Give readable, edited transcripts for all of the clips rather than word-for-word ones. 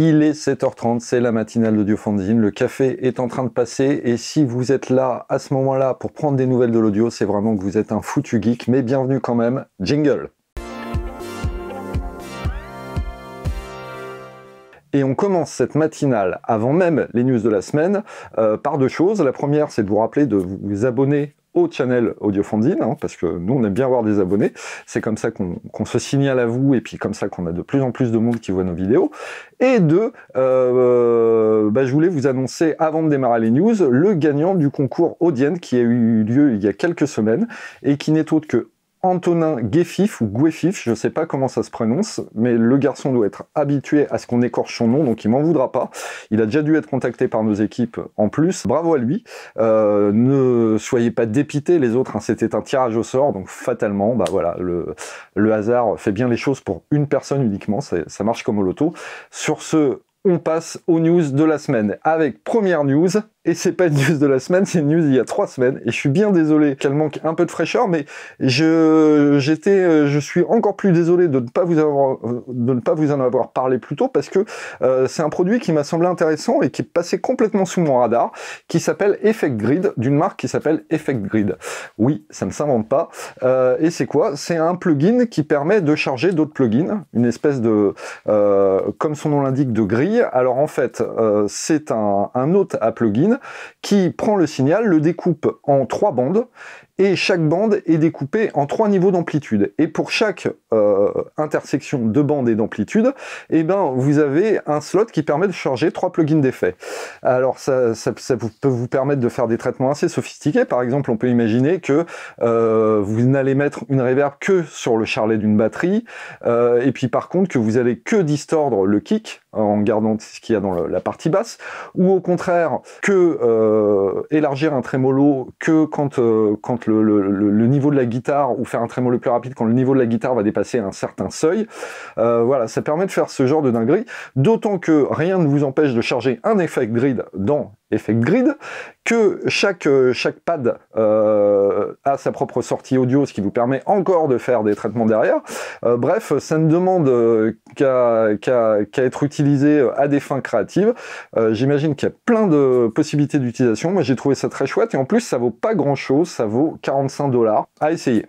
Il est 7h30, c'est la matinale d'Audiofanzine, le café est en train de passer et si vous êtes là à ce moment-là pour prendre des nouvelles de l'audio, c'est vraiment que vous êtes un foutu geek, mais bienvenue quand même, jingle. Et on commence cette matinale, avant même les news de la semaine, par deux choses. La première, c'est de vous rappeler de vous abonner au channel Audiofanzine, hein, parce que nous on aime bien avoir des abonnés, c'est comme ça qu'on se signale à vous, et puis comme ça qu'on a de plus en plus de monde qui voit nos vidéos. Et deux, je voulais vous annoncer, avant de démarrer les news, le gagnant du concours Audienne qui a eu lieu il y a quelques semaines, et qui n'est autre que Antonin Guéfif, ou Guéfif, je sais pas comment ça se prononce, mais le garçon doit être habitué à ce qu'on écorche son nom, donc il m'en voudra pas. Il a déjà dû être contacté par nos équipes en plus. Bravo à lui. Ne soyez pas dépités les autres, hein, c'était un tirage au sort, donc fatalement, voilà, le hasard fait bien les choses pour une personne uniquement, ça marche comme au loto. Sur ce, on passe aux news de la semaine, avec première news, et c'est pas une news de la semaine, c'est une news il y a 3 semaines, et je suis bien désolé qu'elle manque un peu de fraîcheur, mais je suis encore plus désolé de ne pas vous en avoir parlé plus tôt, parce que c'est un produit qui m'a semblé intéressant et qui est passé complètement sous mon radar, qui s'appelle Effect Grid, d'une marque qui s'appelle Effect Grid. Oui, ça ne s'invente pas. Et c'est quoi? C'est un plugin qui permet de charger d'autres plugins, une espèce de, comme son nom l'indique, de grille. Alors en fait, c'est un hôte à plugin qui prend le signal, le découpe en 3 bandes, et chaque bande est découpée en 3 niveaux d'amplitude. Et pour chaque intersection de bande et d'amplitude, vous avez un slot qui permet de charger 3 plugins d'effets. Alors ça peut vous permettre de faire des traitements assez sophistiqués. Par exemple, on peut imaginer que vous n'allez mettre une reverb que sur le charlet d'une batterie, et puis par contre que vous allez que distordre le kick, en gardant ce qu'il y a dans la partie basse, ou au contraire que élargir un trémolo que quand le niveau de la guitare, ou faire un trémolo plus rapide quand le niveau de la guitare va dépasser un certain seuil. Voilà, ça permet de faire ce genre de dinguerie, d'autant que rien ne vous empêche de charger un Effect Grid dans Effect Grid, que chaque pad a sa propre sortie audio, ce qui vous permet encore de faire des traitements derrière. Bref, ça ne demande qu'à être utilisé à des fins créatives. J'imagine qu'il y a plein de possibilités d'utilisation. Moi, j'ai trouvé ça très chouette, et en plus, ça vaut pas grand-chose, ça vaut 45 $ à essayer.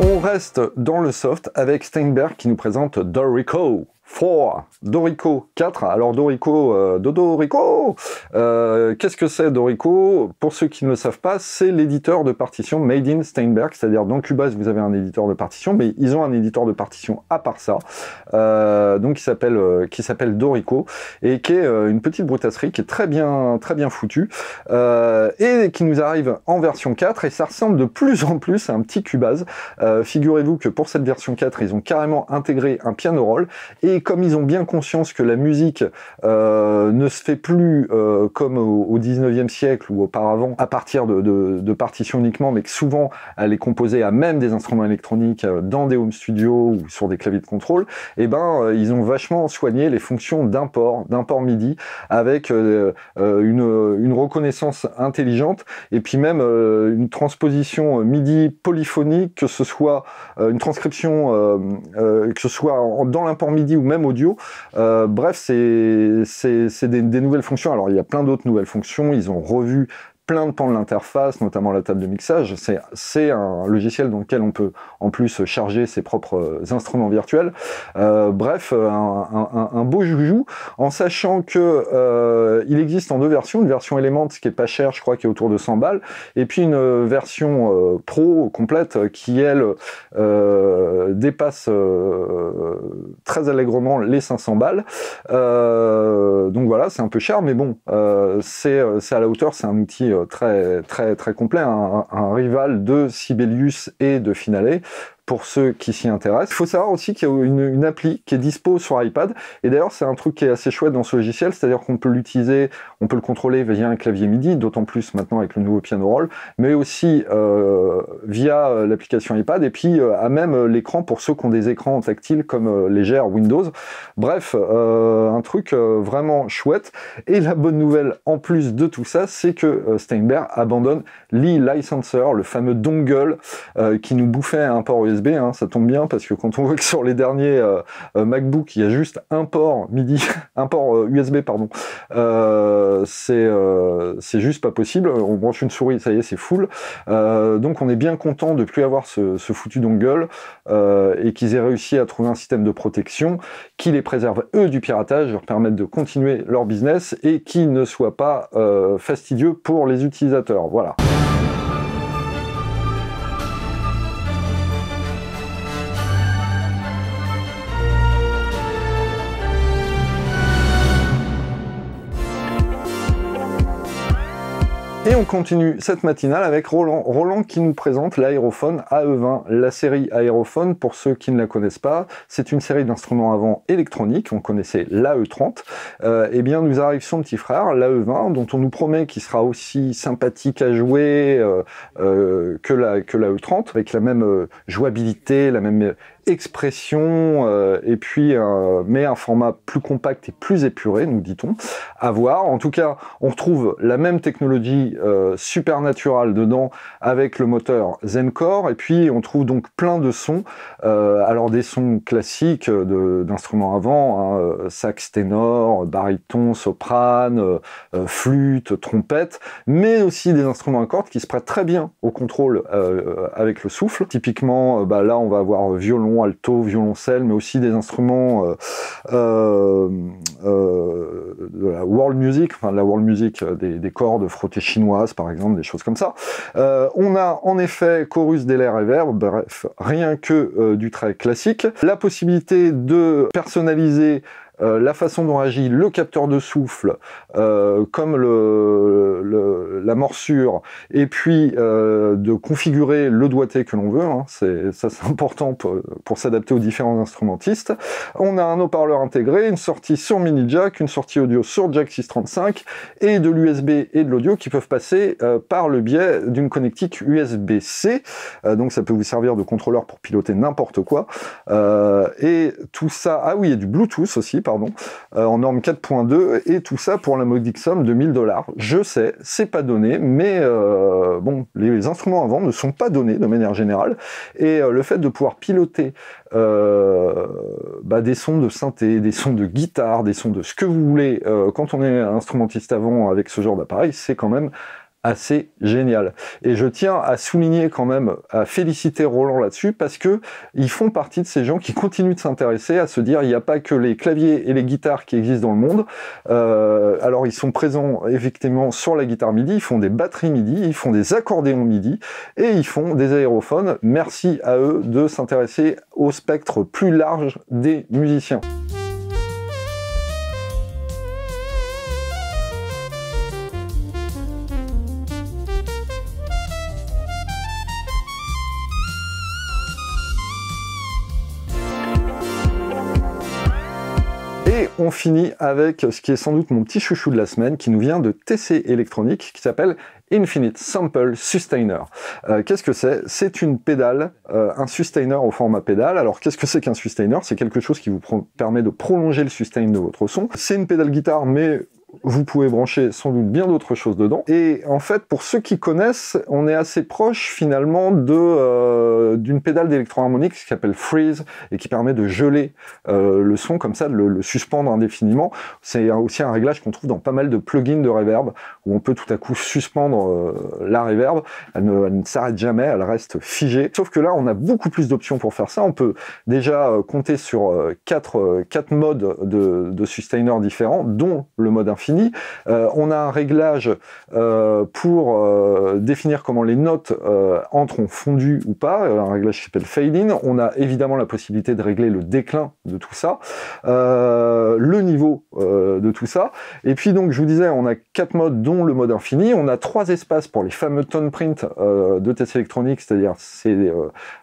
On reste dans le soft avec Steinberg qui nous présente Dorico 4, Dorico 4. Alors Dorico, Dodorico, qu'est-ce que c'est Dorico? Pour ceux qui ne le savent pas, c'est l'éditeur de partition Made in Steinberg, c'est-à-dire dans Cubase vous avez un éditeur de partition, mais ils ont un éditeur de partition à part ça, donc qui s'appelle Dorico, et qui est une petite brutasserie qui est très bien foutue, et qui nous arrive en version 4, et ça ressemble de plus en plus à un petit Cubase. Figurez-vous que pour cette version 4, ils ont carrément intégré un piano roll, et comme ils ont bien conscience que la musique ne se fait plus comme au 19e siècle ou auparavant, à partir de partitions uniquement, mais que souvent elle est composée à même des instruments électroniques dans des home studios ou sur des claviers de contrôle, ils ont vachement soigné les fonctions d'import MIDI, avec une reconnaissance intelligente, et puis même une transposition MIDI polyphonique, que ce soit une transcription que ce soit dans l'import MIDI ou même audio. Bref, c'est des nouvelles fonctions. Alors il y a plein d'autres nouvelles fonctions, ils ont revu plein de pans de l'interface, notamment la table de mixage. C'est un logiciel dans lequel on peut en plus charger ses propres instruments virtuels. Bref, un beau joujou, en sachant que il existe en 2 versions, une version Element qui est pas chère, je crois, qui est autour de 100 balles, et puis une version pro complète qui, elle, dépasse très allègrement les 500 balles. Donc voilà, c'est un peu cher, mais bon, c'est à la hauteur, c'est un outil très complet, un rival de Sibelius et de Finale. pour ceux qui s'y intéressent. Il faut savoir aussi qu'il y a une appli qui est dispo sur iPad, et d'ailleurs c'est un truc qui est assez chouette dans ce logiciel, c'est-à-dire qu'on peut l'utiliser, on peut le contrôler via un clavier MIDI, d'autant plus maintenant avec le nouveau Piano Roll, mais aussi via l'application iPad, et puis à même l'écran pour ceux qui ont des écrans tactiles comme légère Windows. Bref, un truc vraiment chouette. Et la bonne nouvelle en plus de tout ça, c'est que Steinberg abandonne l'e-licenser, le fameux dongle qui nous bouffait un port USB, hein. Ça tombe bien parce que quand on voit que sur les derniers MacBook, il y a juste un port MIDI, un port USB, pardon, c'est juste pas possible. On branche une souris, ça y est, c'est full. Donc on est bien content de plus avoir ce foutu dongle et qu'ils aient réussi à trouver un système de protection qui les préserve eux du piratage, leur permettre de continuer leur business et qui ne soit pas fastidieux pour les utilisateurs. Voilà. Et on continue cette matinale avec Roland. Roland qui nous présente l'Aerophone AE20. La série Aerophone, pour ceux qui ne la connaissent pas, c'est une série d'instruments avant électroniques. On connaissait l'AE30. Eh bien, nous arrive son petit frère, l'AE20, dont on nous promet qu'il sera aussi sympathique à jouer que l'AE30, avec la même jouabilité, la même expression, et puis mais un format plus compact et plus épuré, nous dit-on, à voir. En tout cas, on retrouve la même technologie Supernatural dedans avec le moteur Zencore, et puis on trouve donc plein de sons, alors des sons classiques d'instruments avant, hein, sax ténor, baryton, soprane, flûte, trompette, mais aussi des instruments à cordes qui se prêtent très bien au contrôle avec le souffle. Typiquement, là on va avoir violon, alto, violoncelle, mais aussi des instruments de la world music, enfin de la world music, des cordes frottées chinoises par exemple, des choses comme ça. On a en effet chorus, délai, reverb, bref, rien que du très classique. La possibilité de personnaliser la façon dont agit le capteur de souffle, comme la morsure, et puis de configurer le doigté que l'on veut, hein. C'est important pour s'adapter aux différents instrumentistes. On a un haut-parleur intégré, une sortie sur mini jack, une sortie audio sur jack 635, et de l'USB et de l'audio qui peuvent passer par le biais d'une connectique USB-C, donc ça peut vous servir de contrôleur pour piloter n'importe quoi, et tout ça, ah oui, il y a du Bluetooth aussi, pardon, en norme 4.2, et tout ça pour la modique somme de 1000 $. Je sais, c'est pas donné, mais bon, les instruments avant ne sont pas donnés de manière générale, et le fait de pouvoir piloter des sons de synthé, des sons de guitare, des sons de ce que vous voulez, quand on est instrumentiste avant avec ce genre d'appareil, c'est quand même assez génial. Et je tiens à souligner quand même, à féliciter Roland là-dessus, parce que ils font partie de ces gens qui continuent de s'intéresser, à se dire il n'y a pas que les claviers et les guitares qui existent dans le monde. Alors ils sont présents effectivement sur la guitare MIDI, ils font des batteries MIDI, ils font des accordéons MIDI, et ils font des aérophones. Merci à eux de s'intéresser au spectre plus large des musiciens. Et on finit avec ce qui est sans doute mon petit chouchou de la semaine, qui nous vient de TC Electronics, qui s'appelle Infinite Sample Sustainer. Qu'est-ce que c'est? C'est une pédale, un sustainer au format pédale. Alors qu'est-ce que c'est qu'un sustainer? C'est quelque chose qui vous permet de prolonger le sustain de votre son. C'est une pédale guitare, mais vous pouvez brancher sans doute bien d'autres choses dedans. Et en fait, pour ceux qui connaissent, on est assez proche finalement d'une pédale d'électro-harmonique qui s'appelle Freeze et qui permet de geler le son comme ça, de le suspendre indéfiniment. C'est aussi un réglage qu'on trouve dans pas mal de plugins de reverb où on peut tout à coup suspendre la reverb. Elle ne s'arrête jamais, elle reste figée. Sauf que là, on a beaucoup plus d'options pour faire ça. On peut déjà compter sur quatre modes de sustainer différents, dont le mode infini. infini. On a un réglage pour définir comment les notes entrent en fondu ou pas, un réglage qui s'appelle fade in. On a évidemment la possibilité de régler le déclin de tout ça, le niveau de tout ça. Et puis donc je vous disais, on a 4 modes dont le mode infini. On a 3 espaces pour les fameux tone print de TS Electronics, c'est-à-dire c'est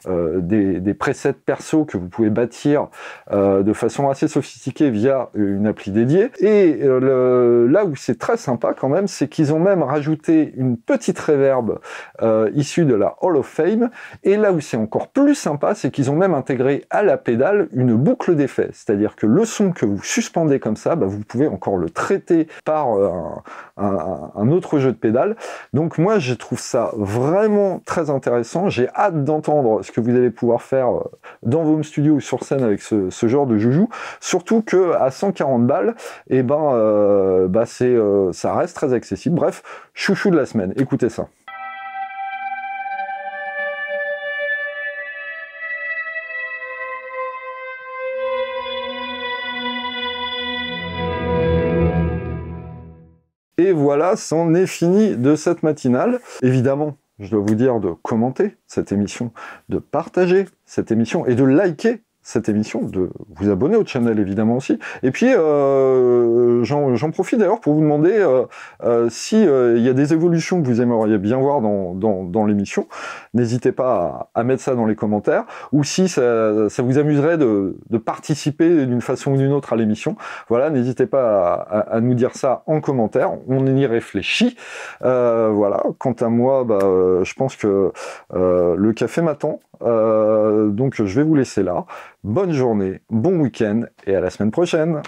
des presets perso que vous pouvez bâtir de façon assez sophistiquée via une appli dédiée. Et là où c'est très sympa quand même, c'est qu'ils ont même rajouté une petite reverb issue de la Hall of Fame. Et là où c'est encore plus sympa, c'est qu'ils ont même intégré à la pédale une boucle d'effet. C'est-à-dire que le son que vous suspendez comme ça, bah, vous pouvez encore le traiter par un autre jeu de pédale. Donc moi, je trouve ça vraiment très intéressant. J'ai hâte d'entendre ce que vous allez pouvoir faire dans vos home studios ou sur scène avec ce genre de joujou. Surtout que à 140 balles, et ça reste très accessible. Bref, chouchou de la semaine. Écoutez ça. Et voilà, c'en est fini de cette matinale. Évidemment, je dois vous dire de commenter cette émission, de partager cette émission et de liker cette émission, de vous abonner au channel évidemment aussi. Et puis j'en profite d'ailleurs pour vous demander si il y a des évolutions que vous aimeriez bien voir dans l'émission. N'hésitez pas à mettre ça dans les commentaires, ou si ça vous amuserait de participer d'une façon ou d'une autre à l'émission. Voilà, n'hésitez pas à nous dire ça en commentaire, on y réfléchit. Voilà, quant à moi, je pense que le café m'attend, donc je vais vous laisser là. Bonne journée, bon week-end et à la semaine prochaine.